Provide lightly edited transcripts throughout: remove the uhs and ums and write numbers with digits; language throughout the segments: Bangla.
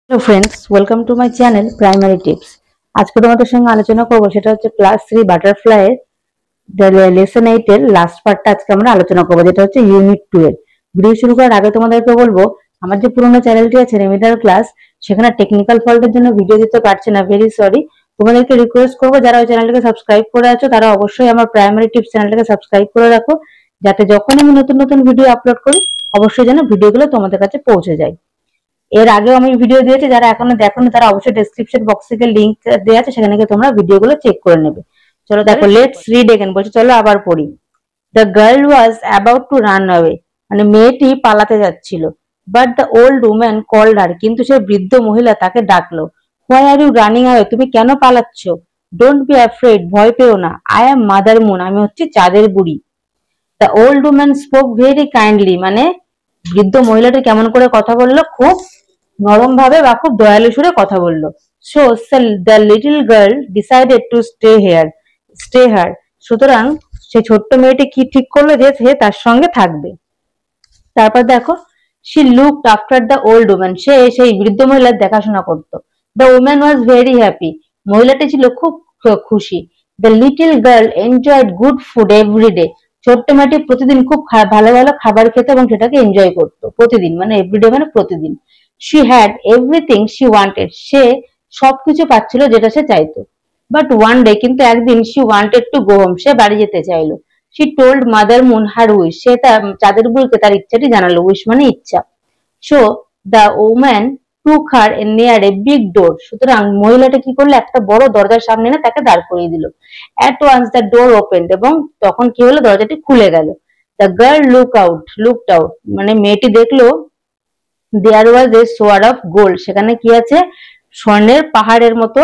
Hello friends, welcome to my channel primary tips. आज के তোমাদের সঙ্গে আলোচনা করব সেটা হচ্ছে ক্লাস 3 বাটারফ্লাই এর লেসন 8 এর লাস্ট পার্টটা আজকে আমরা আলোচনা করব, যেটা হচ্ছে ইউনিট 2 এর। ভিডিও শুরু করার আগে তোমাদেরকে বলবো, আমার যে পুরনো চ্যানেলটি আছে রেমিডাল ক্লাস, সেখানে টেকনিক্যাল ফল্টের জন্য ভিডিও দিতে পারছি না, ভেরি সরি। তোমাদেরকে রিকোয়েস্ট করব, যারা ওই চ্যানেলটাকে সাবস্ক্রাইব করে আছো তারা অবশ্যই আমার প্রাইমারি টিপস চ্যানেলটাকে সাবস্ক্রাইব করে রাখো, যাতে যখন আমি নতুন নতুন ভিডিও আপলোড করি অবশ্যই যেন ভিডিওগুলো তোমাদের কাছে পৌঁছে যায়। এর আগেও আমি ভিডিও দিয়েছি, যারা এখনো দেখোনি তারা অবশ্যই ডেসক্রিপশন বক্সে গিয়ে লিংক দেওয়া আছে, সেখানে গিয়ে তোমরা ভিডিওগুলো চেক করে নেবে। চলো দেখো, লেটস রিড এগেন। বলছে চলো আবার পড়ি। The girl was about to run away, মানে মেয়েটি পালাতে যাচ্ছিল। But the old woman called her, কিন্তু সেই বৃদ্ধ মহিলা তাকে ডাকলো। Why are you running away, তুমি কেন পালাচ্ছ? ডোন্ট বি অ্যাফ্রেড, ভয় পেও না। আই অ্যাম মাদার মুন, আমি হচ্ছি চাঁদের বুড়ি। The old woman spoke very kindly, মানে বৃদ্ধ মহিলাটি কেমন করে কথা বললো? খুব নরম ভাবে বা খুব দয়ালু সুরে কথা বললো। So the little girl decided to stay her, সুতরাং সেই ছোট্ট মেয়েটি কি ঠিক করলো যে সে তার সঙ্গে থাকবে। তারপর দেখো, she looked after the old woman, সে সেই বৃদ্ধ মহিলার দেখাশোনা করতো। The woman was very happy, মহিলাটি ছিল খুব খুশি। The little girl enjoyed good food everyday, ছোট্ট মেয়েটি প্রতিদিন খুব ভালো ভালো খাবার খেত এবং সেটাকে এনজয় করতো। প্রতিদিন মানে এভরিডে মানে প্রতিদিন। she had everything she wanted, সে সবকিছু পাচ্ছিল যেটা সে চাইতো। বাট ওয়ান ডে, কিন্তু একদিন she wanted to go home, সে বাড়ি যেতে চাইলো। she told mother moon her wish, সে তার চাঁদের বুড়িকে তার ইচ্ছাটি জানালো। wish মানে ইচ্ছা। so the woman took her near a big door, সুতরাং মহিলাটা কি করলো? একটা বড় দরজার সামনে এনে তাকে দাঁড় করিয়ে দিল। at once the door opened, এবং তখন কি হলো? দরজাটি খুলে গেল। the girl looked out, মানে মেয়েটি দেখলো there was a sword of gold, সেখানে কি আছে? স্বর্ণের পাহাড়ের মতো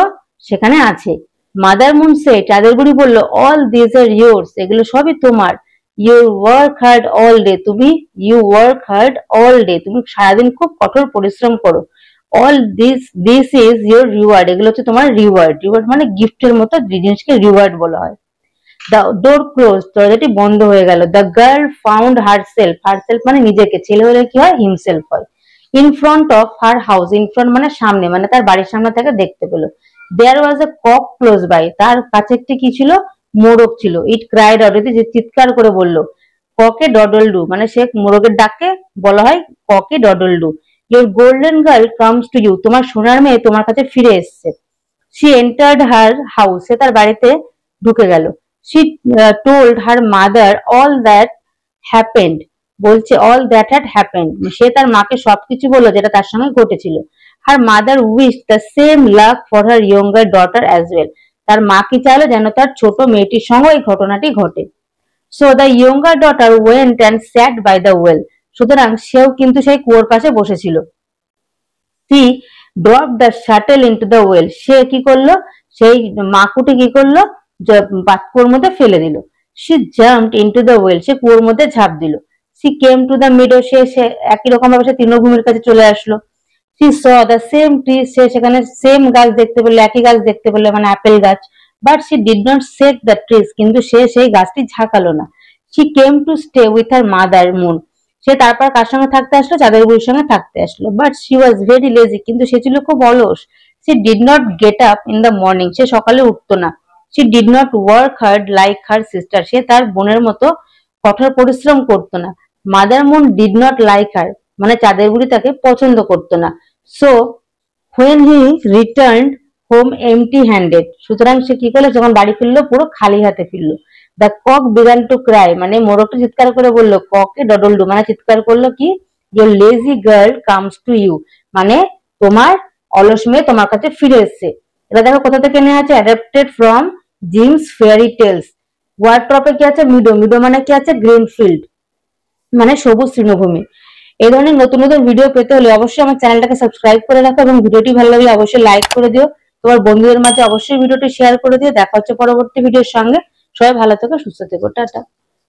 সেখানে আছে। মাদার মুন said, চাঁদের বুড়ি বলল, all these are yours, এগুলো সবই তোমার। you work hard all day, তুমি সারাদিন খুব কঠোর পরিশ্রম করো। all this is your reward, এগুলো হচ্ছে তোমার রিওয়ার্ড মানে গিফটের মতো জিনিসকে রিওয়ার্ড বলা হয়। the door closed, দরজাটি বন্ধ হয়ে গেল। the girl found herself মানে নিজেকে, ছেলে হলে কি হয়? himself হয়। in front of her house, in front মানে সামনে, মানে তার বাড়ির সামনে থেকে দেখতে পেল। there was a cock close by, তার কাছে একটি কি ছিল? মোরগ ছিল। it cried out, যে চিৎকার করে বলল। ককে ডডল ডু, মানে সে মোরগের ডাককে বলা হয় ককে ডডল do. your golden girl comes to you, তোমার সোনার মেয়ে তোমার কাছে ফিরে এসেছে। she entered her house, সে তার বাড়িতে ঢুকে গেল। she told her mother all that happened, বলছে all that had happened, সে তার মাকে সবকিছু বললো যেটা তার সঙ্গে ঘটেছিল। her mother wished the same luck for her younger daughter as well, তার মা কি চাইলো? যেন তার ছোট মেয়েটির সঙ্গে এই ঘটনাটি ঘটে। so the younger daughter went and sat by the well, সুতরাং সেও কিন্তু সেই কুয়োর পাশে বসেছিল। she dropped the shuttle into the well, সে কি করলো? সেই মাকুটি কি করলো? কুয়োর মধ্যে ফেলে দিল। she jumped into the well, সে কুয়োর মধ্যে ঝাঁপ দিল। she came to the meadow, সে একই রকম ভাবে সে তৃণভূমির কাছে চলে আসলো। she saw the same tree, সে সেখানে সেম গাছ দেখতে পেল, একই গাছ দেখতে পেল, মানে আপেল গাছ। but she did not shake the trees, কিন্তু সে সেই গাছটি ঝাঁকালো না। she came to stay with her mother moon, সে তারপর কার সঙ্গে থাকতে আসলো? চাঁদের বুড়ির সঙ্গে থাকতে আসলো। but she was very lazy, কিন্তু সে ছিল খুব অলস। she did not get up in the morning, সে সকালে উঠতো না। she did not work hard like her sister, সে তার বোনের মতো কঠোর পরিশ্রম করতো না। Mother moon did not like her, মানে চাঁদের বুড়ি তাকে পছন্দ করতো না। So when he returned home empty handed, সুতরাং সে কি করলো? যখন বাড়ি ফিরলো পুরো খালি হাতে ফিরলো। the cock began to cry, মানে মোরগটা চিৎকার করে বললো। ককে ডডল ডু, মানে চিৎকার করলো কি? your lazy girl comes to you, মানে তোমার অলস মেয়ে তোমার কাছে ফিরে এসেছে। এটা দেখো কোথা থেকে নেওয়া আছে? adapted from Grimm's fairy tales. Word টপে কি আছে? মিডো মানে কি আছে? গ্রিন ফিল্ড, মানে সবুজ তৃণভূমি। এই ধরনের নতুন নতুন ভিডিও পেতে হলে অবশ্যই আমার চ্যানেলটাকে সাবস্ক্রাইব করে রাখো, এবং ভিডিওটি ভালো লাগলে অবশ্যই লাইক করে দিও। তোমার বন্ধুদের মাঝে অবশ্যই ভিডিওটি শেয়ার করে দিও। দেখা হচ্ছে পরবর্তী ভিডিওর সঙ্গে। সবাই ভালো থেকো, সুস্থ থেকো, টাটা।